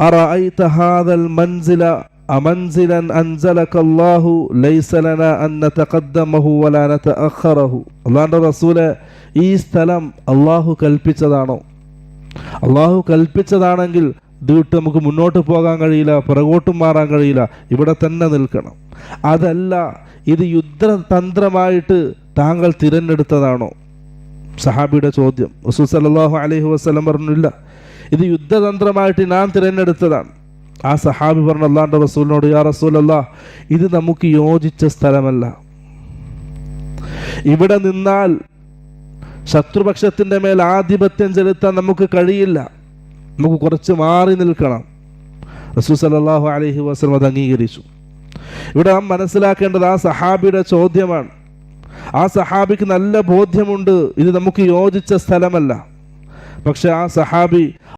അറഅയ്ത ഹാദൽ മൻസില അമൻസിലൻ അൻസലകല്ലാഹു ലൈസ ലനാ അൻ നതഖദ്ദമഹു വലാ നതഅഖറഹു. അല്ലാഹുവിൻ്റെ റസൂലെ, ഈ സ്ഥലം അള്ളാഹു കൽപ്പിച്ചതാണോ? അള്ളാഹു കൽപ്പിച്ചതാണെങ്കിൽ ഇത് വിട്ട് നമുക്ക് മുന്നോട്ട് പോകാൻ കഴിയില്ല, പിറകോട്ടും മാറാൻ കഴിയില്ല, ഇവിടെ തന്നെ നിൽക്കണം. അതല്ല, ഇത് യുദ്ധതന്ത്രമായിട്ട് താങ്കൾ തിരഞ്ഞെടുത്തതാണോ? സഹാബിയുടെ ചോദ്യം. റസൂൽ സല്ലല്ലാഹു അലൈഹി വസല്ലം പറഞ്ഞില്ല, ഇത് യുദ്ധതന്ത്രമായിട്ട് ഞാൻ തിരഞ്ഞെടുത്തതാണ്. ആ സഹാബി പറഞ്ഞു അല്ലാഹുവിൻ്റെ റസൂലിനോട്, യാ റസൂലല്ലാഹ്, ഇത് നമുക്ക് യോജിച്ച സ്ഥലമല്ല. ഇവിടെ നിന്നാൽ ശത്രുപക്ഷത്തിൻ്റെ മേൽ ആധിപത്യം ചെലുത്താൻ നമുക്ക് കഴിയില്ല, നമുക്ക് കുറച്ച് മാറി നിൽക്കണം. റസൂൽ സല്ലല്ലാഹു അലൈഹി വസല്ലം അത് അംഗീകരിച്ചു. ഇവിടെ നാം മനസ്സിലാക്കേണ്ടത് ആ സഹാബിയുടെ ചോദ്യമാണ്. ആ സഹാബിക്ക് നല്ല ബോധ്യമുണ്ട് ഇത് നമുക്ക് യോജിച്ച സ്ഥലമല്ല. പക്ഷെ ആ സഹാബി